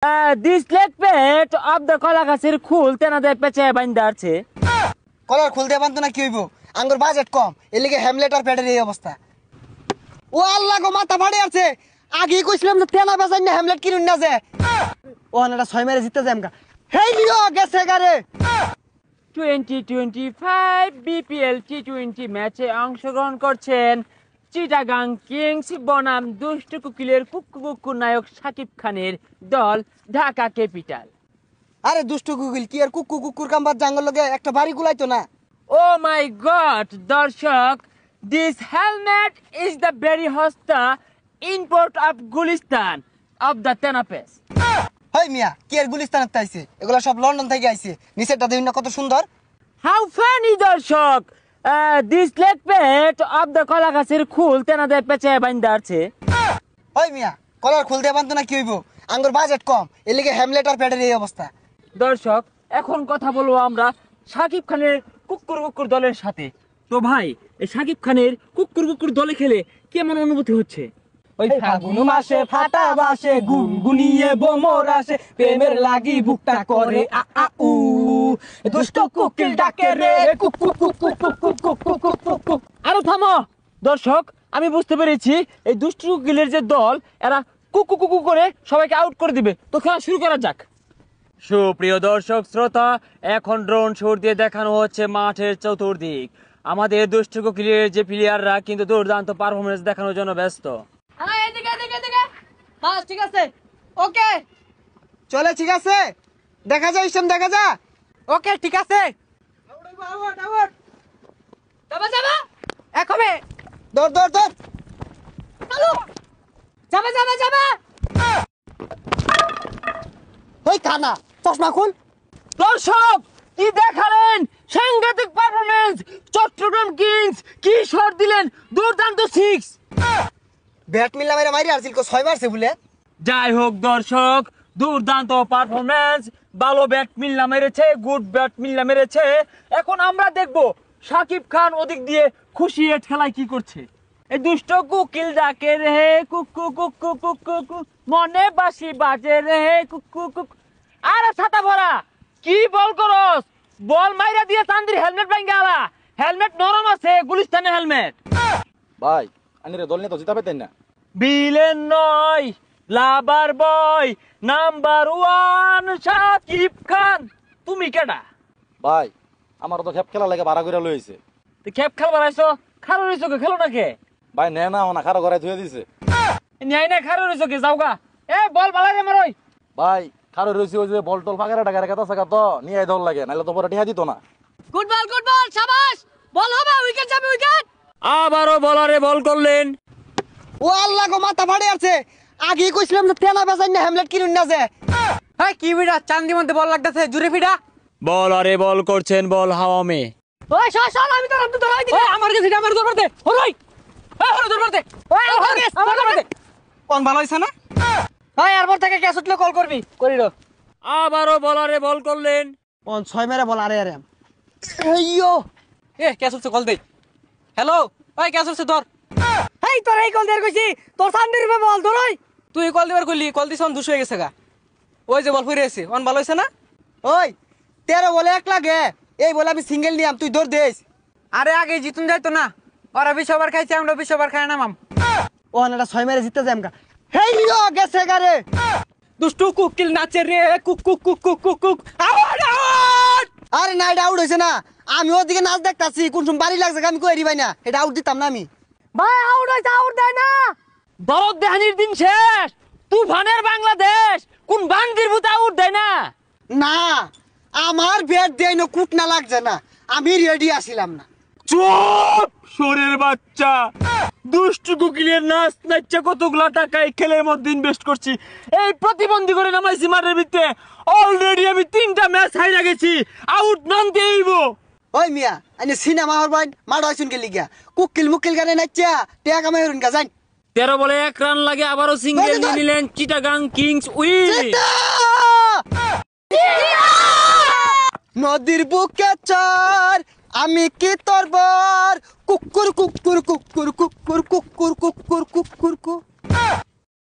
This leg pet of the কলা গাছের খুল তেনাদের পেঁচায় বাইন্দা আছে। কলার খুল দিয়ে বান্ধব না কি হইব? আঙ্গুর বাজেট কম, এর লিগে হ্যামলেট আর প্যাডের এই অবস্থা। ও আল্লাহ গো, মাথা ফাড়ে আছে। আগে কইছিলাম যে তেনা বেচাই না হ্যামলেট কিনুন না যে। ও আনাটা 6 মেরে জিততে যামগা। হেই লিও গেছে গারে। 2025 বিপিএল টি20 ম্যাচে অংশগ্রহণ করছেন চিটাগাং কিংস বনাম দুষ্ট কুকিলের কুক্কু নায়ক শাকিব খানের দল ঢাকা ক্যাপিটাল। আরে দুষ্টু গুগল কি আর কুকুর কামবার জাঙ্গল লগে একটা বাড়ি গুলাইতো না। ও মাই গড দর্শক, this helmet is the very হস্তা import of Gulistan of the তেনাপেস। হেই মিয়া, কি আর গুলিস্তানের তাইছে? এগুলা সব লন্ডন থেকে আইছে। নিচেরটা দেখুন না কত সুন্দর। হাউ ফানি দর্শক, দিস লেগ পেট অফ দ্য কলা গাছের খুল তেনাদের পেঁচায় বাইন্দা আছে। হেই মিয়া, কলার খুল দিয়ে বান্ধব না কি হইব? আঙ্গুর বাজেট কম, এর লিগে হ্যামলেট আর প্যাডের এই অবস্থা। দর্শক, এখন কথা বলবো আমরা শাকিব খানের কুকুর দলের সাথে। তো ভাই, এই শাকিব খানের কুকুর দলে খেলে কেমন অনুভূতি হচ্ছে? ওই ফাগুন মাসে ফাটা বাসে গুনগুনিয়ে বোমর আসে, প্রেমের লাগি বুকটা করে আ আ উ, দুষ্ট কোকিল ডাকে রে কুকু কুকু কুকু কুকু কুকু। আরো থামো দর্শক, আমি বুঝতে পেরেছি এই দুষ্টু কুকিলের যে দল, এরা কুকু করে সবাইকে আউট করে দিবে। তো খেলা শুরু করা যাক। সুপ্রিয় দর্শক শ্রোতা, এখন ড্রোন শট দিয়ে দেখানো হচ্ছে মাঠের চতুর্দিক। আমাদের দুষ্টু কুকিলের যে প্লেয়াররা কিন্তু দুর্দান্ত পারফরমেন্স দেখানোর জন্য ব্যস্ত। বাস ঠিক আছে, ওকে চলে, ঠিক আছে, দেখা যায় ইসলাম, দেখা যা। ওকে ঠিক আছে, যাবা যাবা একবে দৌড় দৌড় দৌড়। যাবা যাবা যাবা। ওই কানা, চশমা খুল। দর্শক, কি দেখালেন সাংঘাতিক পারফরমেন্স! চট্টগ্রাম কিংস কি শট দিলেন, দুর্দান্ত 6। ব্যাট মিললা মেরে মারি আর সিলকো 6 মারছে বলে। যাই হোক দর্শক, দুর্দান্ত পারফরমেন্স, ভালো ব্যাট মিল্লা মেরেছে, গুড ব্যাট মিল্লা মেরেছে। এখন আমরা দেখব শাকিব খান ওদিক দিয়ে খুশি হয়ে ঠেলায় কি করছে। এই দুষ্ট কুকিল ডাকে রে কুকু কুকু কুকু, মনে বাসি বাজে রে কুকু কুকু। আরে ছাতা ভরা, কি বল করস? বল মাইরা দিয়ে চান্দির হেলমেট ভাঙ্গা আলা। হেলমেট নরম আছে, গুলিস্তানের হেলমেট। ভাই আনিরে দল নিয়ে তো জিতা পেতেন না। বিলেন নয়, লাভার বয় নাম্বার 1 শাকিব খান। তুমি কেডা? ভাই আমার তো খেপ খেলা লাগে ভাড়া করে লইছে। তুই খেপ খেলবার আইছো? খারো রইছো কে? খেলো না কে? ভাই নে না ওনা খারো ঘরে ধুয়ে দিছে। ন্যায় না খারো রইছো কে? যাওগা। এ বল বালা রে মারই। ভাই খারো রইছে ওই যে বল টল ফাগারে টাকা রেখা থাকা তো নিয়ে দল লাগে, নাহলে তো পরে টিহা দিত না। গুড বল শাবাশ, বল হবে, উইকেট যাবে উইকেট। আবারও বলারে বল করলেন। ও আল্লাহ গো, মাথা ফাড়ে আছে। আগে কইছিলাম যে তেনা বেচাই না হ্যামলেট কিনুন না যে। এই কি বিড়া, চান্দি মধ্যে বল লাগতেছে, জুরে ফিডা। বলারে বল করছেন, বল হাওয়া মে। ওই শাল আমি তো ধরাই দিই। আমার কাছে আমার দরবার দে, হরই হরই দরবার দে। ওই আমার দরবার দে। কোন ভালো হইছে না? ওই এরপর থেকে ক্যাচ উঠলে কল করবি, করিরো। আবারও বলারে বল করলেন। কোন 6 মেরে বল। আরে আরে এইয়ো, এ ক্যাচ উঠছে, কল দে। হ্যালো, ওই ক্যাচ উঠছে ধর। এই তোর এই কল দেয়ার কইছি, তোর চান্দির উপরে বল ধরই। তুই কল দিবার কইলি, কল দিছ অন 200 হয়ে গেছে গা। ওই যে বল ফিরে আছে, অন ভালো হইছে না? ওই 13 বলে 1 লাগে। এই বলে আমি সিঙ্গেল নিয়াম, তুই দৌড় দেস। আরে আগে জিতুন যাইতো না, ওরা 20 ওভার খাইছে, আমরা 20 ওভার খাই নামাম। ও আনাটা 6 মেরে জিততে যামগা। হেই লিও গেছে গারে। দুষ্টু কুকিল নাচে রে cook cook cook cook cook cook. Out! আরে না, এটা আউট হইছে না। আমি ওদিকে নাচ দেখতাছি, কোন সময় বাড়ি লাগছে আমি কই ভাই না। এটা আউট দিতাম না আমি। ভাই আউট হইছে, আউট দেয় না। দরদ দেহানির দিন শেষ, তুফানের বাংলাদেশ কোন বান্দির ভূত আউট দেয় না। না, আমার ব্যাট দেয় না, কুট না লাগছে না। আমি রেডি আসিলাম না। চুপ শোরের বাচ্চা! দুষ্টু কুকিলের নাচ নাচা কতগুলা টাকা এই খেলের মধ্যে ইনভেস্ট করছি, এই প্রতিবন্ধী করে নামাইছি মাঠের ভিতরে। অলরেডি আমি 3টা ম্যাচ হাইরা গেছি, আউট নন দেইব। ওই মিয়া, আইনে সিনেমা হর বাইন মাড হইছুন কে লিগা। কুকিল মুকিল গানে নাচা টেকা কামাই হরুন গা যাই। 13 বলে 1 রান লাগে, আবারও সিঙ্গেল নিয়ে নিলেন চিটাগাং কিংস উইন। নদীর বুকে চর, আমি কি তোর বর। কুকুর কুকুর কুকুর কুকুর কুকুর কুকুর কুকুর কুকুর।